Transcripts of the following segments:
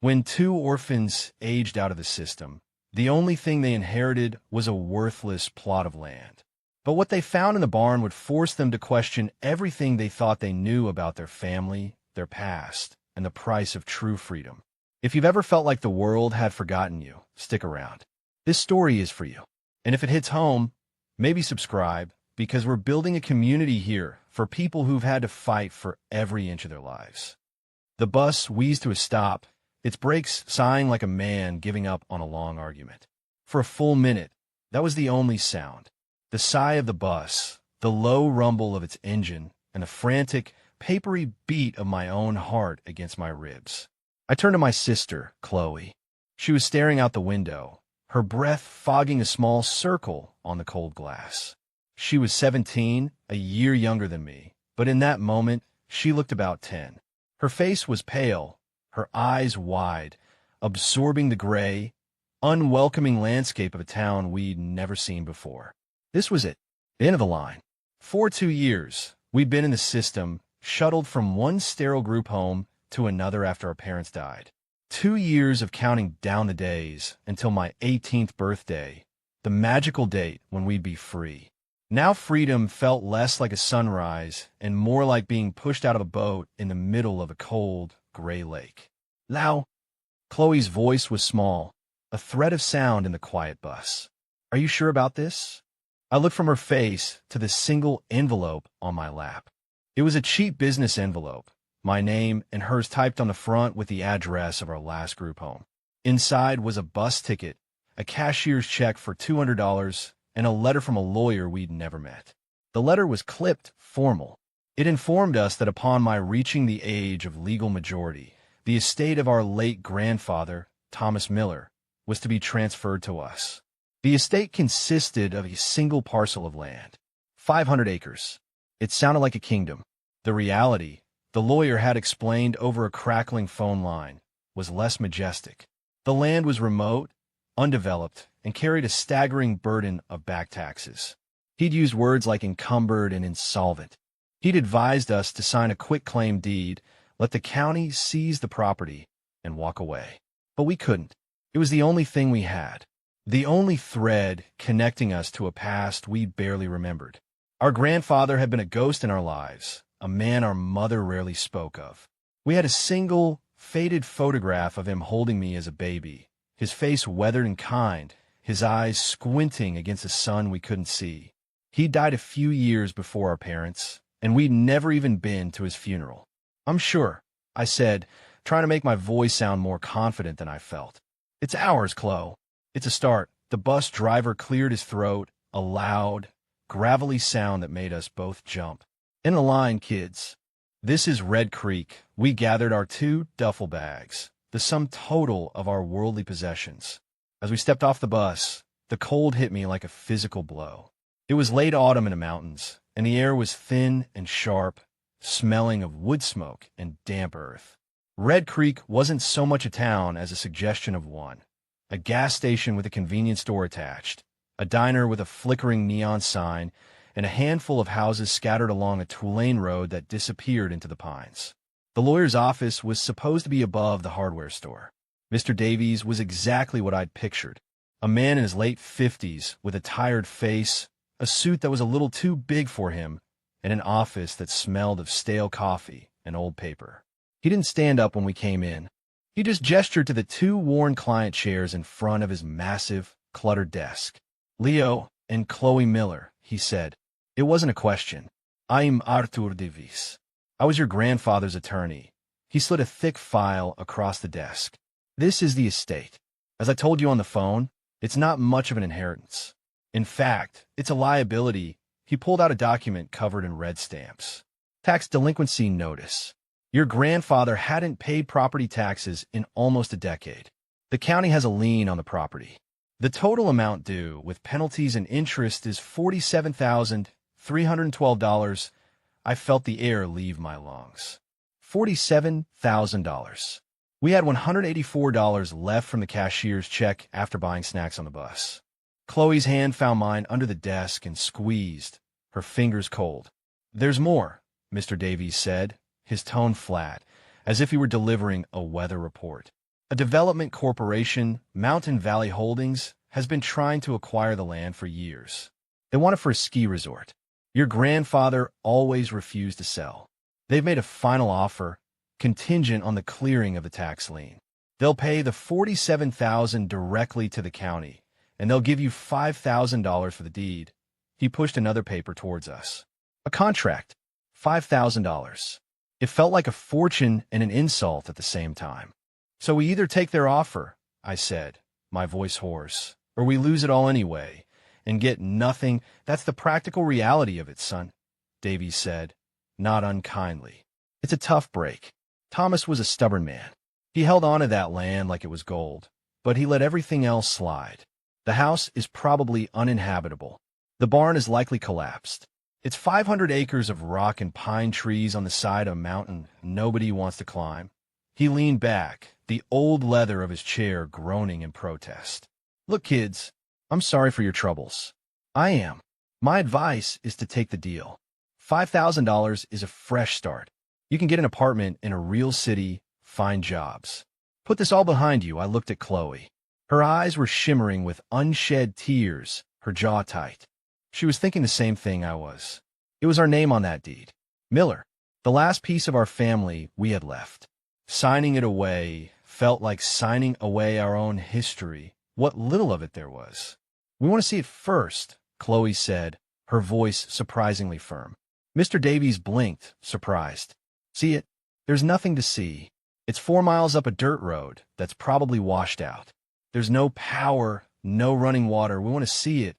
When two orphans aged out of the system, the only thing they inherited was a worthless plot of land. But what they found in the barn would force them to question everything they thought they knew about their family, their past, and the price of true freedom. If you've ever felt like the world had forgotten you, stick around. This story is for you. And if it hits home, maybe subscribe, because we're building a community here for people who've had to fight for every inch of their lives. The bus wheezed to a stop, its brakes sighing like a man giving up on a long argument. For a full minute, that was the only sound. The sigh of the bus, the low rumble of its engine, and the frantic, papery beat of my own heart against my ribs. I turned to my sister, Chloe. She was staring out the window, her breath fogging a small circle on the cold glass. She was 17, a year younger than me, but in that moment, she looked about 10. Her face was pale, her eyes wide, absorbing the gray, unwelcoming landscape of a town we'd never seen before. This was it, the end of the line. For 2 years, we'd been in the system, shuttled from one sterile group home to another after our parents died. 2 years of counting down the days until my 18th birthday, the magical date when we'd be free. Now freedom felt less like a sunrise and more like being pushed out of a boat in the middle of a cold, gray lake. Lau. Chloe's voice was small, a thread of sound in the quiet bus. Are you sure about this? I looked from her face to the single envelope on my lap. It was a cheap business envelope, my name and hers typed on the front with the address of our last group home. Inside was a bus ticket, a cashier's check for $200, and a letter from a lawyer we'd never met. The letter was clipped formal. It informed us that upon my reaching the age of legal majority, the estate of our late grandfather, Thomas Miller, was to be transferred to us. The estate consisted of a single parcel of land, 500 acres. It sounded like a kingdom. The reality, the lawyer had explained over a crackling phone line, was less majestic. The land was remote, undeveloped, and carried a staggering burden of back taxes. He'd used words like encumbered and insolvent. He'd advised us to sign a quitclaim deed, let the county seize the property, and walk away. But we couldn't. It was the only thing we had. The only thread connecting us to a past we barely remembered. Our grandfather had been a ghost in our lives, a man our mother rarely spoke of. We had a single, faded photograph of him holding me as a baby, his face weathered and kind, his eyes squinting against a sun we couldn't see. He died a few years before our parents, and we'd never even been to his funeral. I'm sure, I said, trying to make my voice sound more confident than I felt. It's ours, Chloe. It's a start. The bus driver cleared his throat, a loud, gravelly sound that made us both jump. In the line, kids. This is Red Creek. We gathered our 2 duffel bags, the sum total of our worldly possessions. As we stepped off the bus, the cold hit me like a physical blow. It was late autumn in the mountains, and the air was thin and sharp, smelling of wood smoke and damp earth. Red Creek wasn't so much a town as a suggestion of one. A gas station with a convenience store attached, a diner with a flickering neon sign, and a handful of houses scattered along a two-lane road that disappeared into the pines. The lawyer's office was supposed to be above the hardware store. Mr. Davies was exactly what I'd pictured. A man in his late 50s with a tired face, a suit that was a little too big for him, and an office that smelled of stale coffee and old paper. He didn't stand up when we came in. He just gestured to the 2 worn client chairs in front of his massive, cluttered desk. Leo and Chloe Miller, he said. It wasn't a question. I'm Arthur Davies. I was your grandfather's attorney. He slid a thick file across the desk. This is the estate. As I told you on the phone, it's not much of an inheritance. In fact, it's a liability. He pulled out a document covered in red stamps. Tax delinquency notice. Your grandfather hadn't paid property taxes in almost a decade. The county has a lien on the property. The total amount due, with penalties and interest, is $47,312. I felt the air leave my lungs. $47,000. We had $184 left from the cashier's check after buying snacks on the bus. Chloe's hand found mine under the desk and squeezed, her fingers cold. There's more, Mr. Davies said, his tone flat, as if he were delivering a weather report. A development corporation, Mountain Valley Holdings, has been trying to acquire the land for years. They want it for a ski resort. Your grandfather always refused to sell. They've made a final offer, contingent on the clearing of the tax lien. They'll pay the $47,000 directly to the county, and they'll give you $5,000 for the deed. He pushed another paper towards us. A contract. $5,000. It felt like a fortune and an insult at the same time. So we either take their offer, I said, my voice hoarse, or we lose it all anyway and get nothing. That's the practical reality of it, son, Davies said, not unkindly. It's a tough break. Thomas was a stubborn man. He held on to that land like it was gold, but he let everything else slide. The house is probably uninhabitable. The barn is likely collapsed. It's 500 acres of rock and pine trees on the side of a mountain nobody wants to climb. He leaned back, the old leather of his chair groaning in protest. Look, kids, I'm sorry for your troubles. I am. My advice is to take the deal. $5,000 is a fresh start. You can get an apartment in a real city, find jobs. Put this all behind you. I looked at Chloe. Her eyes were shimmering with unshed tears, her jaw tight. She was thinking the same thing I was. It was our name on that deed. Miller, the last piece of our family we had left. Signing it away felt like signing away our own history, what little of it there was. We want to see it first, Chloe said, her voice surprisingly firm. Mr. Davies blinked, surprised. See it? There's nothing to see. It's 4 miles up a dirt road that's probably washed out. There's no power, no running water. We want to see it,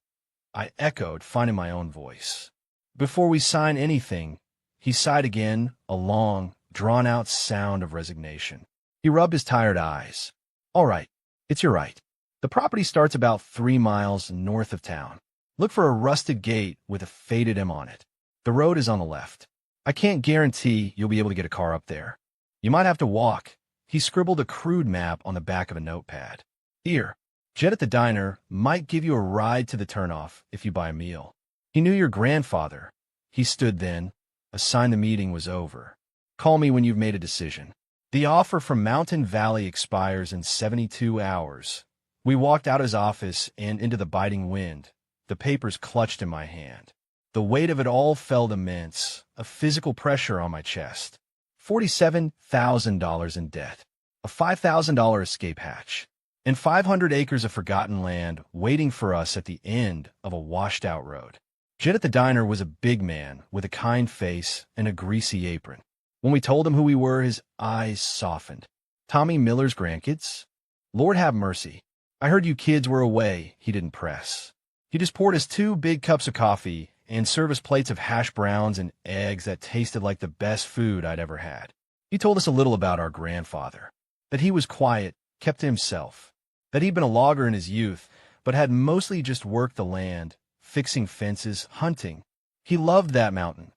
I echoed, finding my own voice. Before we sign anything, he sighed again, a long, drawn-out sound of resignation. He rubbed his tired eyes. All right, it's your right. The property starts about 3 miles north of town. Look for a rusted gate with a faded M on it. The road is on the left. I can't guarantee you'll be able to get a car up there. You might have to walk. He scribbled a crude map on the back of a notepad. Here, Jed at the diner might give you a ride to the turnoff if you buy a meal. He knew your grandfather. He stood then, a sign the meeting was over. Call me when you've made a decision. The offer from Mountain Valley expires in 72 hours. We walked out his office and into the biting wind, the papers clutched in my hand. The weight of it all felt immense, a physical pressure on my chest. $47,000 in debt, a $5,000 escape hatch, and 500 acres of forgotten land waiting for us at the end of a washed-out road. Jed at the diner was a big man with a kind face and a greasy apron. When we told him who we were, his eyes softened. Tommy Miller's grandkids? Lord have mercy. I heard you kids were away, he didn't press. He just poured us 2 big cups of coffee and served us plates of hash browns and eggs that tasted like the best food I'd ever had. He told us a little about our grandfather, that he was quiet, kept to himself, that he'd been a logger in his youth, but had mostly just worked the land, fixing fences, hunting. He loved that mountain,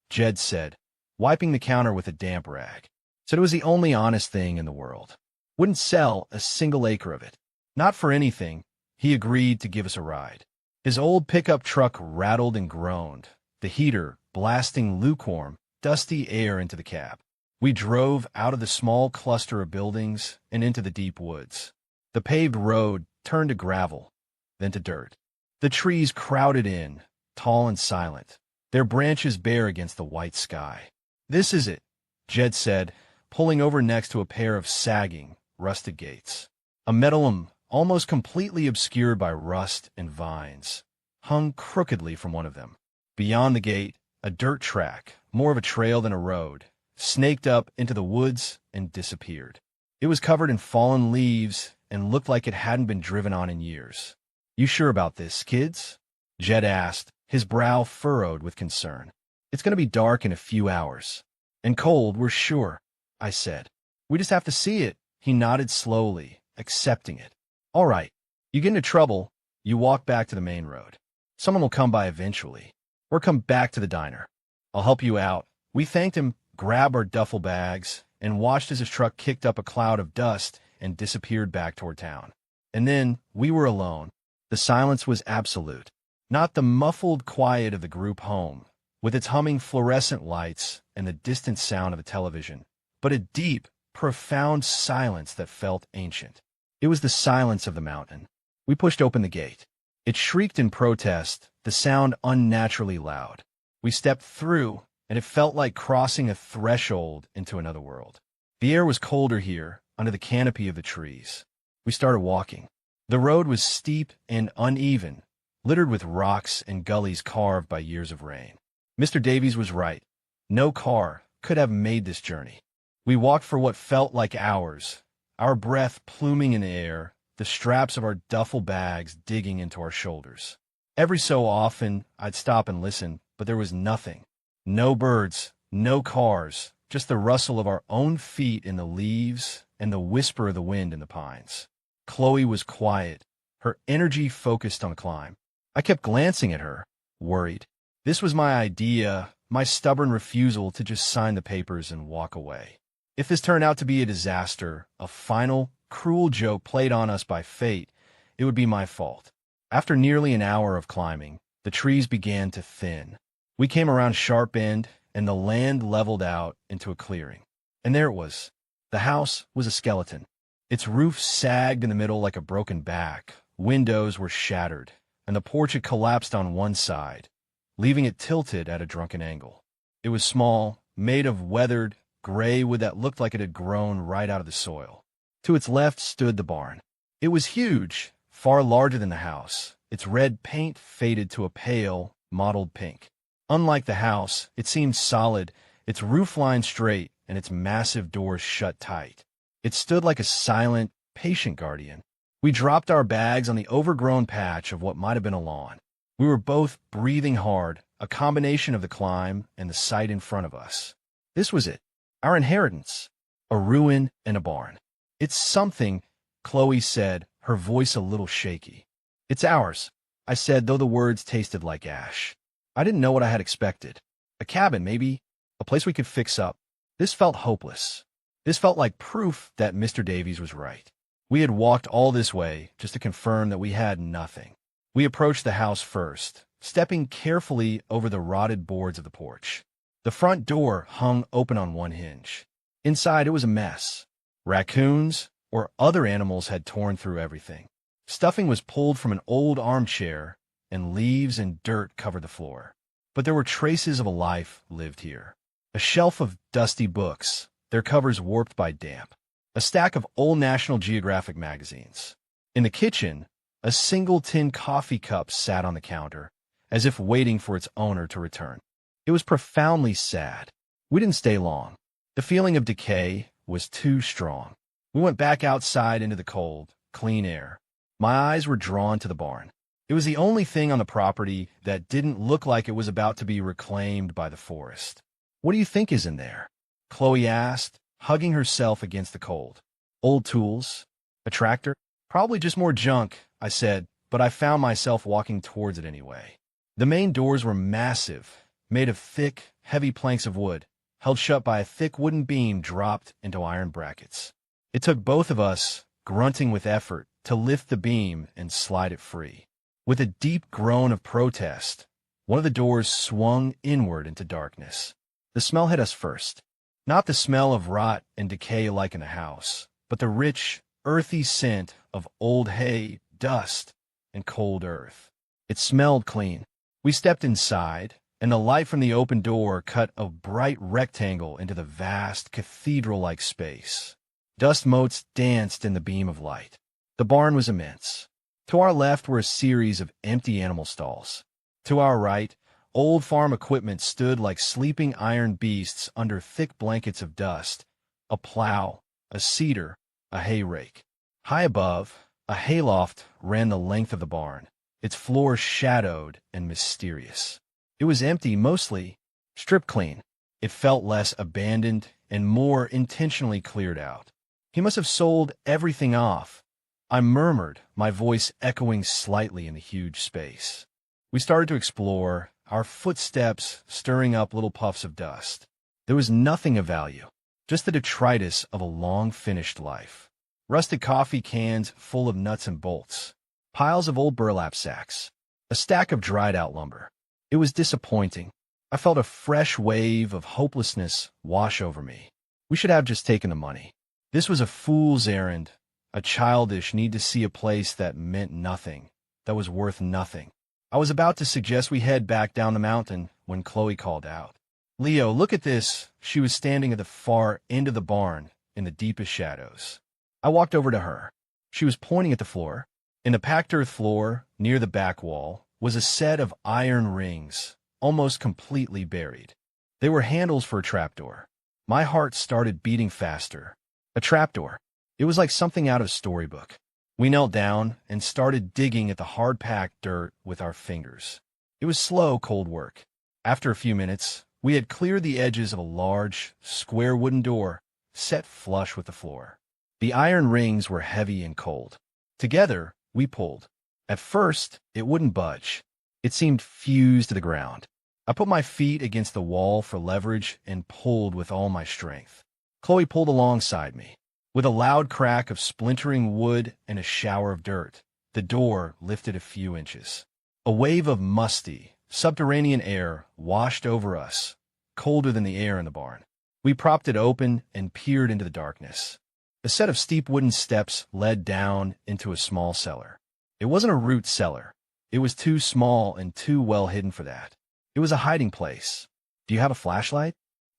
Jed said, wiping the counter with a damp rag. Said it was the only honest thing in the world. Wouldn't sell a single acre of it. Not for anything. He agreed to give us a ride. His old pickup truck rattled and groaned, the heater blasting lukewarm, dusty air into the cab. We drove out of the small cluster of buildings and into the deep woods. The paved road turned to gravel, then to dirt. The trees crowded in, tall and silent, their branches bare against the white sky. This is it, Jed said, pulling over next to a pair of sagging, rusted gates. A metalum, almost completely obscured by rust and vines, hung crookedly from one of them. Beyond the gate, a dirt track, more of a trail than a road, snaked up into the woods and disappeared. It was covered in fallen leaves and looked like it hadn't been driven on in years. You sure about this, kids? Jed asked, his brow furrowed with concern. It's going to be dark in a few hours. And cold, we're sure, I said. We just have to see it. He nodded slowly, accepting it. All right, you get into trouble, you walk back to the main road. Someone will come by eventually. Or come back to the diner. I'll help you out. We thanked him, grabbed our duffel bags, and watched as his truck kicked up a cloud of dust and disappeared back toward town. And then we were alone. The silence was absolute. Not the muffled quiet of the group home, with its humming fluorescent lights and the distant sound of a television, but a deep, profound silence that felt ancient. It was the silence of the mountain. We pushed open the gate. It shrieked in protest, the sound unnaturally loud. We stepped through, and it felt like crossing a threshold into another world. The air was colder here, under the canopy of the trees. We started walking. The road was steep and uneven, littered with rocks and gullies carved by years of rain. Mr. Davies was right. No car could have made this journey. We walked for what felt like hours, our breath pluming in the air, the straps of our duffel bags digging into our shoulders. Every so often, I'd stop and listen, but there was nothing. No birds, no cars, just the rustle of our own feet in the leaves and the whisper of the wind in the pines. Chloe was quiet, her energy focused on the climb. I kept glancing at her, worried. This was my idea, my stubborn refusal to just sign the papers and walk away. If this turned out to be a disaster, a final, cruel joke played on us by fate, it would be my fault. After nearly an hour of climbing, the trees began to thin. We came around a sharp bend, and the land leveled out into a clearing. And there it was. The house was a skeleton. Its roof sagged in the middle like a broken back, windows were shattered, and the porch had collapsed on one side, leaving it tilted at a drunken angle. It was small, made of weathered, gray wood that looked like it had grown right out of the soil. To its left stood the barn. It was huge, far larger than the house. Its red paint faded to a pale, mottled pink. Unlike the house, it seemed solid, its roofline straight, and its massive doors shut tight. It stood like a silent, patient guardian. We dropped our bags on the overgrown patch of what might have been a lawn. We were both breathing hard, a combination of the climb and the sight in front of us. This was it, our inheritance, a ruin and a barn. It's something, Chloe said, her voice a little shaky. It's ours, I said, though the words tasted like ash. I didn't know what I had expected. A cabin, maybe, a place we could fix up. This felt hopeless. This felt like proof that Mr. Davies was right. We had walked all this way just to confirm that we had nothing. We approached the house first, stepping carefully over the rotted boards of the porch. The front door hung open on one hinge. Inside, it was a mess. Raccoons or other animals had torn through everything. Stuffing was pulled from an old armchair, and leaves and dirt covered the floor. But there were traces of a life lived here. A shelf of dusty books, their covers warped by damp. A stack of old National Geographic magazines. In the kitchen, a single tin coffee cup sat on the counter, as if waiting for its owner to return. It was profoundly sad. We didn't stay long. The feeling of decay was too strong. We went back outside into the cold, clean air. My eyes were drawn to the barn. It was the only thing on the property that didn't look like it was about to be reclaimed by the forest. What do you think is in there? Chloe asked, hugging herself against the cold. Old tools? A tractor? Probably just more junk, I said, but I found myself walking towards it anyway. The main doors were massive, made of thick, heavy planks of wood, held shut by a thick wooden beam dropped into iron brackets. It took both of us, grunting with effort, to lift the beam and slide it free. With a deep groan of protest, one of the doors swung inward into darkness. The smell hit us first. Not the smell of rot and decay like in the house, but the rich, earthy scent of old hay, dust, and cold earth. It smelled clean. We stepped inside, and the light from the open door cut a bright rectangle into the vast, cathedral-like space. Dust motes danced in the beam of light. The barn was immense. To our left were a series of empty animal stalls. To our right, old farm equipment stood like sleeping iron beasts under thick blankets of dust, a plow, a seeder, a hay rake. High above, a hayloft ran the length of the barn, its floor shadowed and mysterious. It was empty mostly, stripped clean. It felt less abandoned and more intentionally cleared out. He must have sold everything off, I murmured, my voice echoing slightly in the huge space. We started to explore, our footsteps stirring up little puffs of dust. There was nothing of value, just the detritus of a long-finished life. Rusted coffee cans full of nuts and bolts, piles of old burlap sacks, a stack of dried-out lumber. It was disappointing. I felt a fresh wave of hopelessness wash over me. We should have just taken the money. This was a fool's errand, a childish need to see a place that meant nothing, that was worth nothing. I was about to suggest we head back down the mountain when Chloe called out, "Leo, look at this." She was standing at the far end of the barn in the deepest shadows. I walked over to her. She was pointing at the floor. In the packed earth floor, near the back wall, was a set of iron rings, almost completely buried. They were handles for a trapdoor. My heart started beating faster. A trapdoor. It was like something out of a storybook. We knelt down and started digging at the hard-packed dirt with our fingers. It was slow, cold work. After a few minutes, we had cleared the edges of a large, square wooden door set flush with the floor. The iron rings were heavy and cold. Together, we pulled. At first, it wouldn't budge. It seemed fused to the ground. I put my feet against the wall for leverage and pulled with all my strength. Chloe pulled alongside me. With a loud crack of splintering wood and a shower of dirt, the door lifted a few inches. A wave of musty, subterranean air washed over us, colder than the air in the barn. We propped it open and peered into the darkness. A set of steep wooden steps led down into a small cellar. It wasn't a root cellar. It was too small and too well hidden for that. It was a hiding place. "Do you have a flashlight?"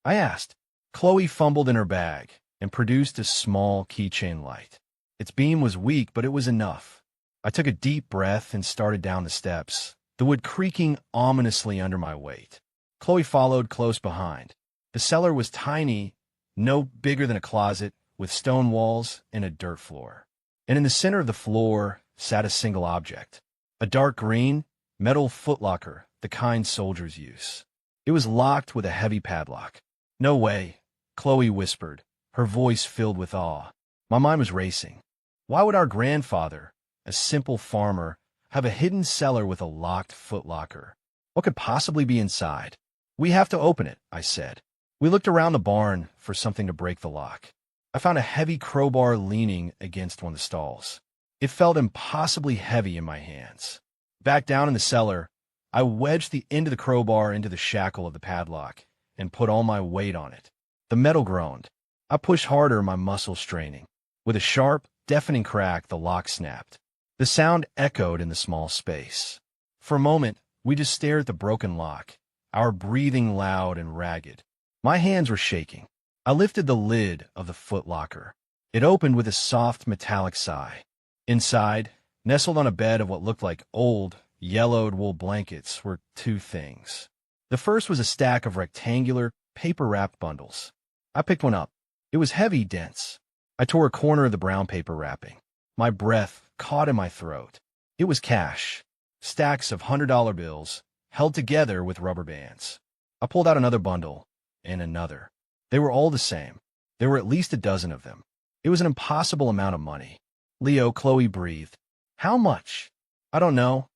I asked. Chloe fumbled in her bag and produced a small keychain light. Its beam was weak, but it was enough. I took a deep breath and started down the steps, the wood creaking ominously under my weight. Chloe followed close behind. The cellar was tiny, no bigger than a closet, with stone walls and a dirt floor. And in the center of the floor sat a single object, a dark green, metal footlocker, the kind soldiers use. It was locked with a heavy padlock. "No way," Chloe whispered, her voice filled with awe. My mind was racing. Why would our grandfather, a simple farmer, have a hidden cellar with a locked footlocker? What could possibly be inside? "We have to open it," I said. We looked around the barn for something to break the lock. I found a heavy crowbar leaning against one of the stalls. It felt impossibly heavy in my hands. Back down in the cellar, I wedged the end of the crowbar into the shackle of the padlock and put all my weight on it. The metal groaned. I pushed harder, my muscles straining. With a sharp, deafening crack, the lock snapped. The sound echoed in the small space. For a moment, we just stared at the broken lock, our breathing loud and ragged. My hands were shaking. I lifted the lid of the footlocker. It opened with a soft metallic sigh. Inside, nestled on a bed of what looked like old, yellowed wool blankets, were two things. The first was a stack of rectangular, paper-wrapped bundles. I picked one up. It was heavy, dense. I tore a corner of the brown paper wrapping. My breath caught in my throat. It was cash. Stacks of $100 bills, held together with rubber bands. I pulled out another bundle, and another. They were all the same. There were at least a dozen of them. It was an impossible amount of money. "Leo," Chloe breathed. "How much?" "I don't know,"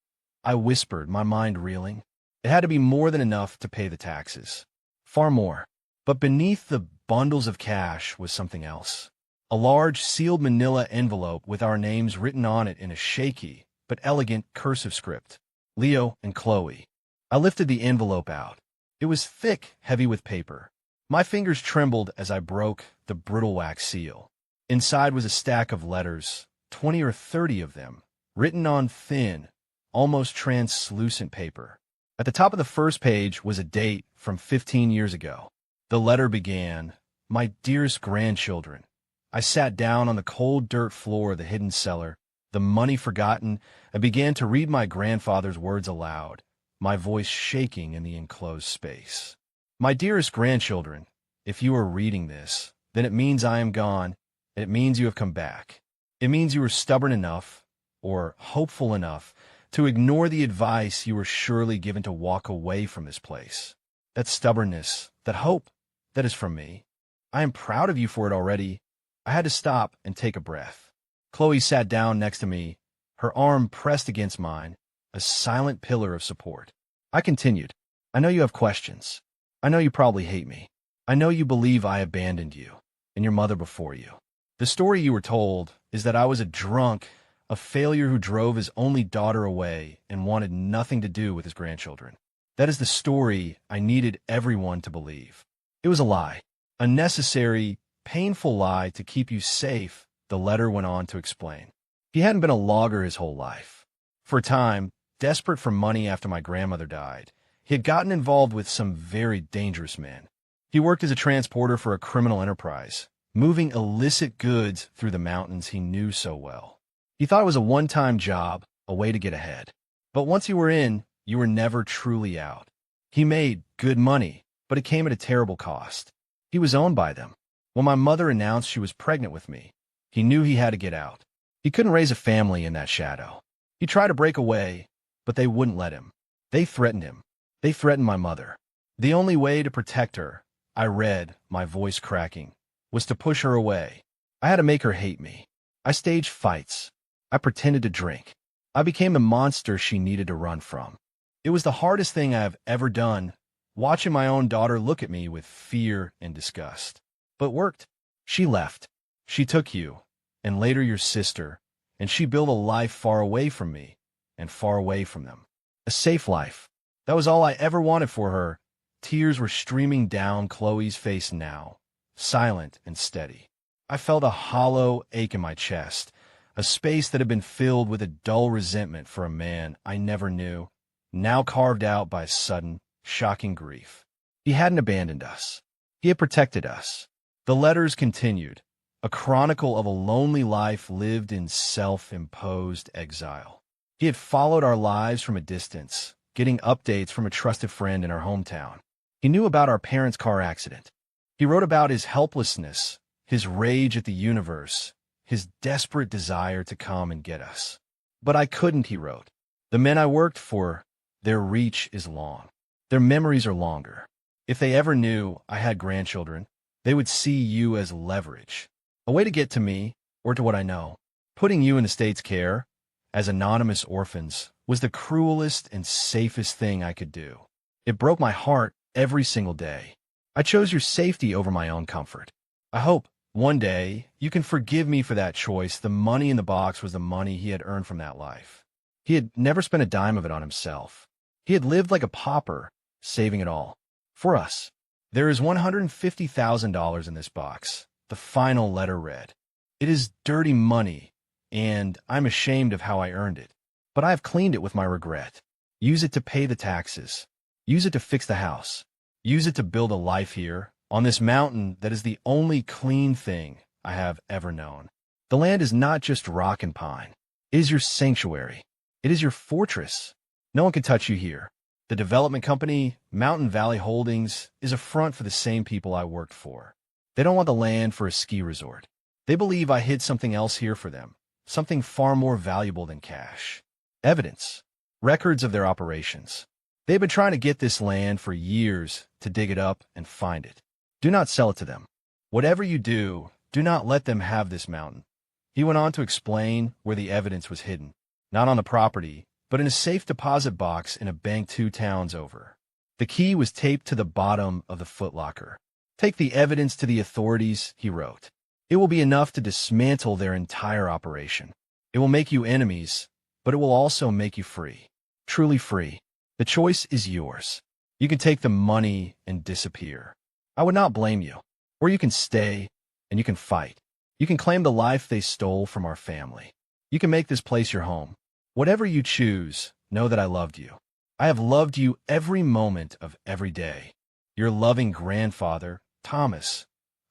I whispered, my mind reeling. It had to be more than enough to pay the taxes. Far more. But beneath the bundles of cash was something else. A large, sealed manila envelope with our names written on it in a shaky but elegant cursive script. "Leo and Chloe." I lifted the envelope out. It was thick, heavy with paper. My fingers trembled as I broke the brittle wax seal. Inside was a stack of letters, 20 or 30 of them, written on thin, almost translucent paper. At the top of the first page was a date from 15 years ago. The letter began, "My dearest grandchildren." I sat down on the cold dirt floor of the hidden cellar, the money forgotten, and began to read my grandfather's words aloud, my voice shaking in the enclosed space. "My dearest grandchildren, if you are reading this, then it means I am gone, and it means you have come back. It means you were stubborn enough, or hopeful enough, to ignore the advice you were surely given to walk away from this place. That stubbornness, that hope, that is from me. I am proud of you for it already." I had to stop and take a breath. Chloe sat down next to me, her arm pressed against mine, a silent pillar of support. I continued, "I know you have questions. I know you probably hate me. I know you believe I abandoned you, and your mother before you. The story you were told is that I was a drunk, a failure who drove his only daughter away and wanted nothing to do with his grandchildren. That is the story I needed everyone to believe. It was a lie, a necessary painful lie to keep you safe, the letter went on to explain. He hadn't been a logger his whole life. For a time, desperate for money after my grandmother died, he had gotten involved with some very dangerous men. He worked as a transporter for a criminal enterprise, moving illicit goods through the mountains he knew so well. He thought it was a one-time job, a way to get ahead. But once you were in, you were never truly out. He made good money, but it came at a terrible cost. He was owned by them. When my mother announced she was pregnant with me, he knew he had to get out. He couldn't raise a family in that shadow. He tried to break away, but they wouldn't let him. They threatened him. They threatened my mother. The only way to protect her, I read, my voice cracking, was to push her away. I had to make her hate me. I staged fights. I pretended to drink. I became the monster she needed to run from. It was the hardest thing I have ever done, watching my own daughter look at me with fear and disgust. But it worked. She left. She took you, and later your sister, and she built a life far away from me, and far away from them. A safe life. That was all I ever wanted for her. Tears were streaming down Chloe's face now, silent and steady. I felt a hollow ache in my chest, a space that had been filled with a dull resentment for a man I never knew, now carved out by sudden, shocking grief. He hadn't abandoned us. He had protected us. The letters continued, a chronicle of a lonely life lived in self-imposed exile. He had followed our lives from a distance, getting updates from a trusted friend in our hometown. He knew about our parents' car accident. He wrote about his helplessness, his rage at the universe, his desperate desire to come and get us. But I couldn't, he wrote. The men I worked for, their reach is long. Their memories are longer. If they ever knew I had grandchildren, they would see you as leverage, a way to get to me or to what I know. Putting you in the state's care, as anonymous orphans, was the cruelest and safest thing I could do. It broke my heart every single day. I chose your safety over my own comfort. I hope, one day, you can forgive me for that choice. The money in the box was the money he had earned from that life. He had never spent a dime of it on himself. He had lived like a pauper, saving it all. For us. There is $150,000 in this box, the final letter read. It is dirty money, and I'm ashamed of how I earned it. But I have cleaned it with my regret. Use it to pay the taxes. Use it to fix the house. Use it to build a life here, on this mountain that is the only clean thing I have ever known. The land is not just rock and pine. It is your sanctuary. It is your fortress. No one can touch you here. The development company, Mountain Valley Holdings, is a front for the same people I worked for. They don't want the land for a ski resort. They believe I hid something else here for them, something far more valuable than cash. Evidence. Records of their operations. They've been trying to get this land for years to dig it up and find it. Do not sell it to them. Whatever you do, do not let them have this mountain. He went on to explain where the evidence was hidden. Not on the property, but in a safe deposit box in a bank 2 towns over. The key was taped to the bottom of the footlocker. Take the evidence to the authorities, he wrote. It will be enough to dismantle their entire operation. It will make you enemies, but it will also make you free. Truly free. The choice is yours. You can take the money and disappear. I would not blame you. Or you can stay, and you can fight. You can claim the life they stole from our family. You can make this place your home. Whatever you choose, know that I loved you. I have loved you every moment of every day. Your loving grandfather, Thomas.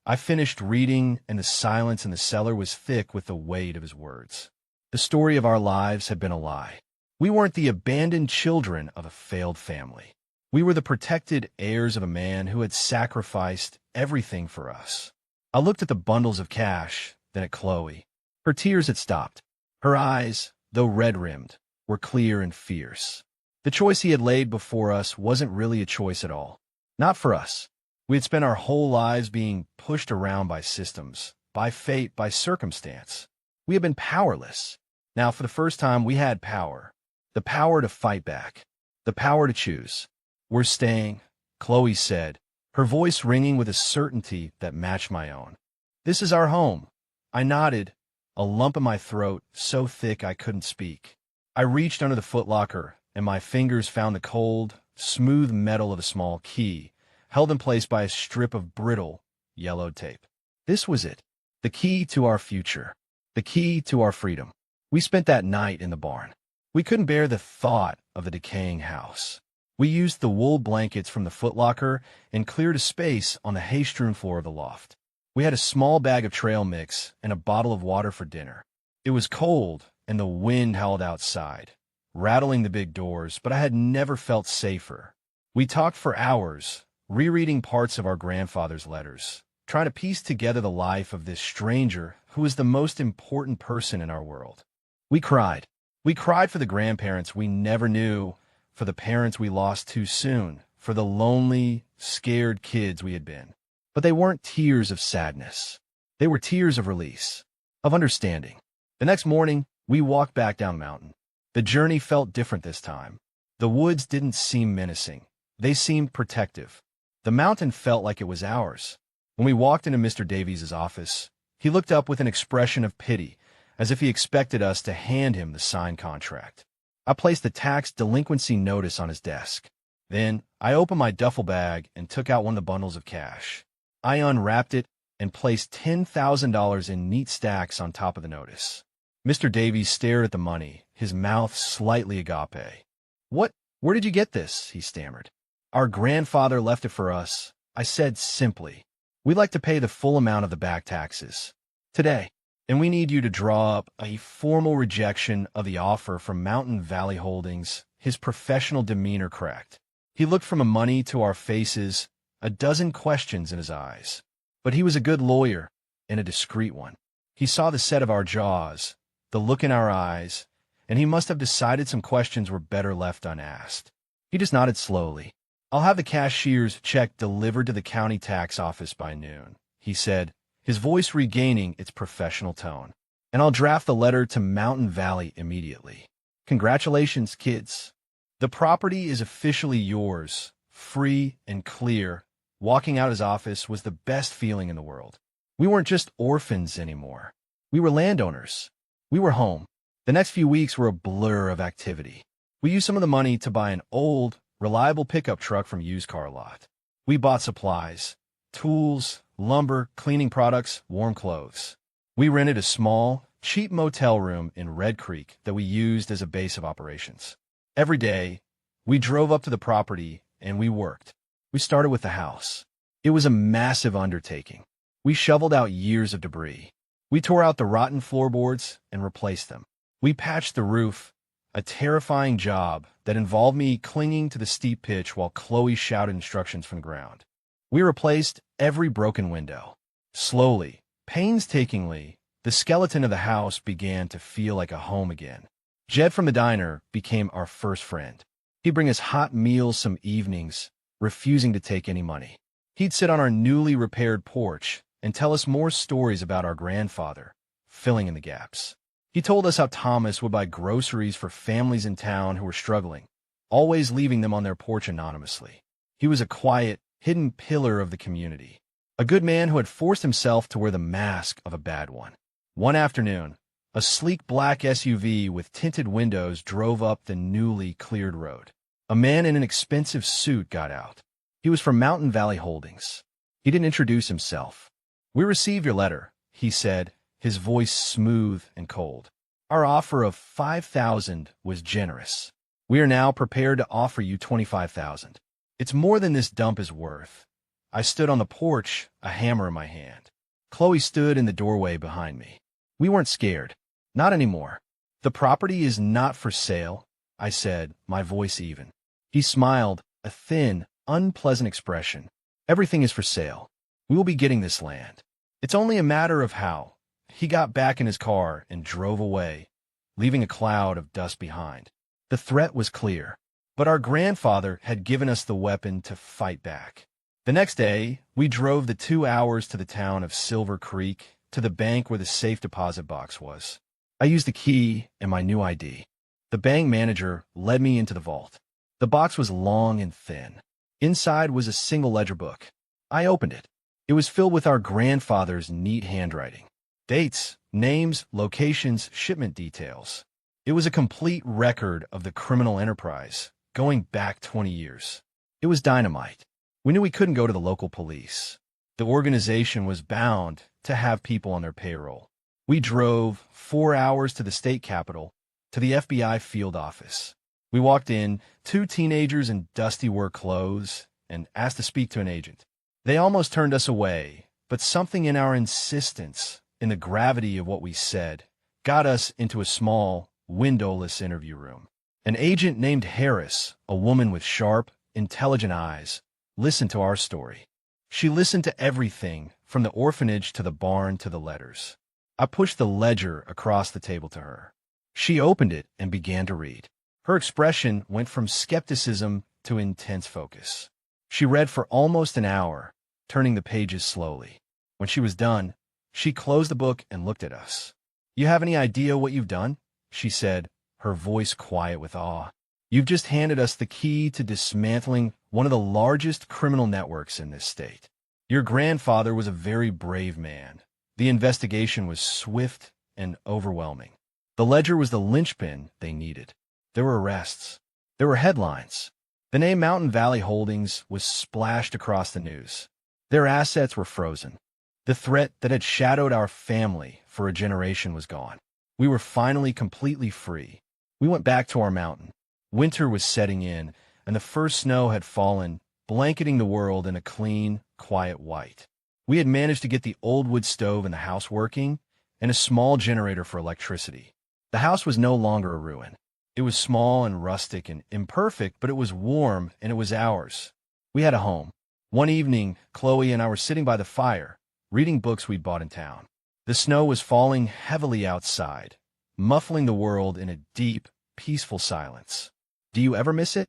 I finished reading, and the silence in the cellar was thick with the weight of his words. The story of our lives had been a lie. We weren't the abandoned children of a failed family. We were the protected heirs of a man who had sacrificed everything for us. I looked at the bundles of cash, then at Chloe. Her tears had stopped. Her eyes, though red-rimmed, were clear and fierce. The choice he had laid before us wasn't really a choice at all. Not for us. We had spent our whole lives being pushed around by systems, by fate, by circumstance. We had been powerless. Now, for the first time, we had power. The power to fight back. The power to choose. We're staying, Chloe said, her voice ringing with a certainty that matched my own. This is our home. I nodded, a lump in my throat so thick I couldn't speak. I reached under the footlocker, and my fingers found the cold, smooth metal of a small key, held in place by a strip of brittle, yellowed tape. This was it. The key to our future. The key to our freedom. We spent that night in the barn. We couldn't bear the thought of the decaying house. We used the wool blankets from the footlocker and cleared a space on the hay-strewn floor of the loft. We had a small bag of trail mix and a bottle of water for dinner. It was cold, and the wind howled outside, rattling the big doors, but I had never felt safer. We talked for hours, rereading parts of our grandfather's letters, trying to piece together the life of this stranger who was the most important person in our world. We cried. We cried for the grandparents we never knew, for the parents we lost too soon, for the lonely, scared kids we had been. But they weren't tears of sadness. They were tears of release, of understanding. The next morning, we walked back down the mountain. The journey felt different this time. The woods didn't seem menacing. They seemed protective. The mountain felt like it was ours. When we walked into Mr. Davies' office, he looked up with an expression of pity, as if he expected us to hand him the signed contract. I placed the tax delinquency notice on his desk. Then, I opened my duffel bag and took out one of the bundles of cash. I unwrapped it and placed $10,000 in neat stacks on top of the notice. Mr. Davies stared at the money, his mouth slightly agape. "What? Where did you get this?" he stammered. "Our grandfather left it for us," I said simply. "We'd like to pay the full amount of the back taxes today, and we need you to draw up a formal rejection of the offer from Mountain Valley Holdings." His professional demeanor cracked. He looked from the money to our faces, a dozen questions in his eyes. But he was a good lawyer, and a discreet one. He saw the set of our jaws, the look in our eyes, and he must have decided some questions were better left unasked. He just nodded slowly. "I'll have the cashier's check delivered to the county tax office by noon," he said, his voice regaining its professional tone. "And I'll draft the letter to Mountain Valley immediately. Congratulations, kids. The property is officially yours, free and clear." Walking out his office was the best feeling in the world. We weren't just orphans anymore. We were landowners. We were home. The next few weeks were a blur of activity. We used some of the money to buy an old, reliable pickup truck from used car lot. We bought supplies, tools, lumber, cleaning products, warm clothes. We rented a small, cheap motel room in Red Creek that we used as a base of operations. Every day, we drove up to the property and we worked. We started with the house. It was a massive undertaking. We shoveled out years of debris. We tore out the rotten floorboards and replaced them. We patched the roof, a terrifying job that involved me clinging to the steep pitch while Chloe shouted instructions from the ground. We replaced every broken window. Slowly, painstakingly, the skeleton of the house began to feel like a home again. Jed from the diner became our first friend. He'd bring us hot meals some evenings, refusing to take any money. He'd sit on our newly repaired porch and tell us more stories about our grandfather, filling in the gaps. He told us how Thomas would buy groceries for families in town who were struggling, always leaving them on their porch anonymously. He was a quiet, hidden pillar of the community, a good man who had forced himself to wear the mask of a bad one. One afternoon, a sleek black SUV with tinted windows drove up the newly cleared road. A man in an expensive suit got out. He was from Mountain Valley Holdings. He didn't introduce himself. "We received your letter," he said, his voice smooth and cold. "Our offer of $5,000 was generous. We are now prepared to offer you $25,000. It's more than this dump is worth." I stood on the porch, a hammer in my hand. Chloe stood in the doorway behind me. We weren't scared. Not anymore. "The property is not for sale," I said, my voice even. He smiled, a thin, unpleasant expression. "Everything is for sale. We will be getting this land. It's only a matter of how." He got back in his car and drove away, leaving a cloud of dust behind. The threat was clear, but our grandfather had given us the weapon to fight back. The next day, we drove the 2 hours to the town of Silver Creek, to the bank where the safe deposit box was. I used the key and my new ID. The bank manager led me into the vault. The box was long and thin. Inside was a single ledger book. I opened it. It was filled with our grandfather's neat handwriting. Dates, names, locations, shipment details. It was a complete record of the criminal enterprise, going back 20 years. It was dynamite. We knew we couldn't go to the local police. The organization was bound, to have people on their payroll. We drove 4 hours to the state capitol, to the FBI field office. We walked in, two teenagers in dusty work clothes, and asked to speak to an agent. They almost turned us away, but something in our insistence, in the gravity of what we said, got us into a small, windowless interview room. An agent named Harris, a woman with sharp, intelligent eyes, listened to our story. She listened to everything, from the orphanage to the barn to the letters. I pushed the ledger across the table to her. She opened it and began to read. Her expression went from skepticism to intense focus. She read for almost an hour, turning the pages slowly. When she was done, she closed the book and looked at us. "You have any idea what you've done?" she said, her voice quiet with awe. "You've just handed us the key to dismantling one of the largest criminal networks in this state. Your grandfather was a very brave man. The investigation was swift and overwhelming. The ledger was the linchpin they needed. There were arrests. There were headlines. The name Mountain Valley Holdings was splashed across the news. Their assets were frozen. The threat that had shadowed our family for a generation was gone. We were finally completely free. We went back to our mountain. Winter was setting in, and the first snow had fallen, blanketing the world in a clean, quiet white. We had managed to get the old wood stove in the house working, and a small generator for electricity. The house was no longer a ruin. It was small and rustic and imperfect, but it was warm and it was ours. We had a home. One evening, Chloe and I were sitting by the fire, reading books we'd bought in town. The snow was falling heavily outside, muffling the world in a deep, peaceful silence. "Do you ever miss it?"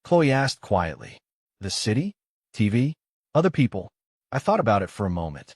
Chloe asked quietly. "The city? TV? Other people?" I thought about it for a moment.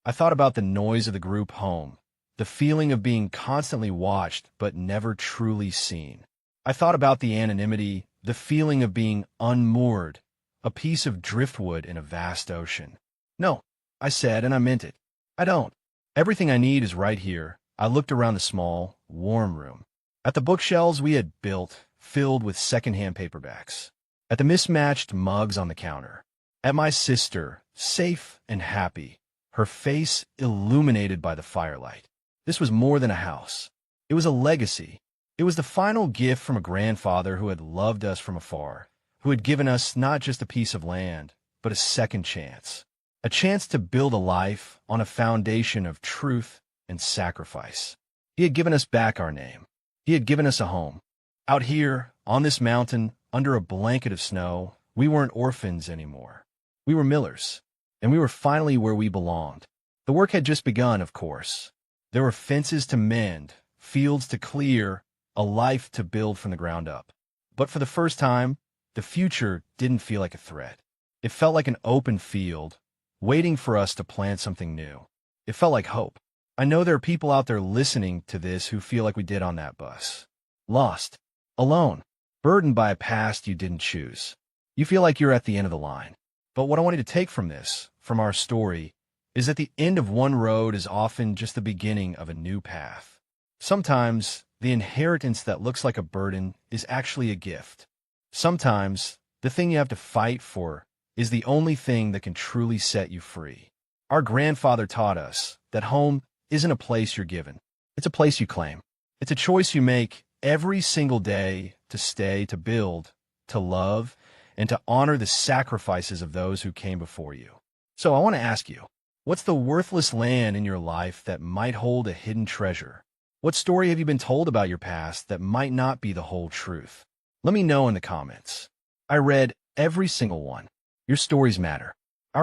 I thought about the noise of the group home, the feeling of being constantly watched but never truly seen. I thought about the anonymity, the feeling of being unmoored, a piece of driftwood in a vast ocean. "No," I said, and I meant it. "I don't. Everything I need is right here." I looked around the small, warm room. At the bookshelves we had built, filled with secondhand paperbacks. At the mismatched mugs on the counter. At my sister, safe and happy, her face illuminated by the firelight. This was more than a house. It was a legacy. It was the final gift from a grandfather who had loved us from afar, who had given us not just a piece of land, but a second chance. A chance to build a life on a foundation of truth and sacrifice. He had given us back our name. He had given us a home. Out here, on this mountain, under a blanket of snow, we weren't orphans anymore. We were millers, and we were finally where we belonged. The work had just begun, of course. There were fences to mend, fields to clear, a life to build from the ground up. But for the first time, the future didn't feel like a threat. It felt like an open field, waiting for us to plant something new. It felt like hope. I know there are people out there listening to this who feel like we did on that bus. Lost. Alone. Burdened by a past you didn't choose. You feel like you're at the end of the line. But what I want you to take from this, from our story, is that the end of one road is often just the beginning of a new path. Sometimes, the inheritance that looks like a burden is actually a gift. Sometimes, the thing you have to fight for is the only thing that can truly set you free. Our grandfather taught us that home isn't a place you're given. It's a place you claim. It's a choice you make every single day to stay, to build, to love, and to honor the sacrifices of those who came before you. So I want to ask you, what's the worthless land in your life that might hold a hidden treasure? What story have you been told about your past that might not be the whole truth? Let me know in the comments. I read every single one. Your stories matter.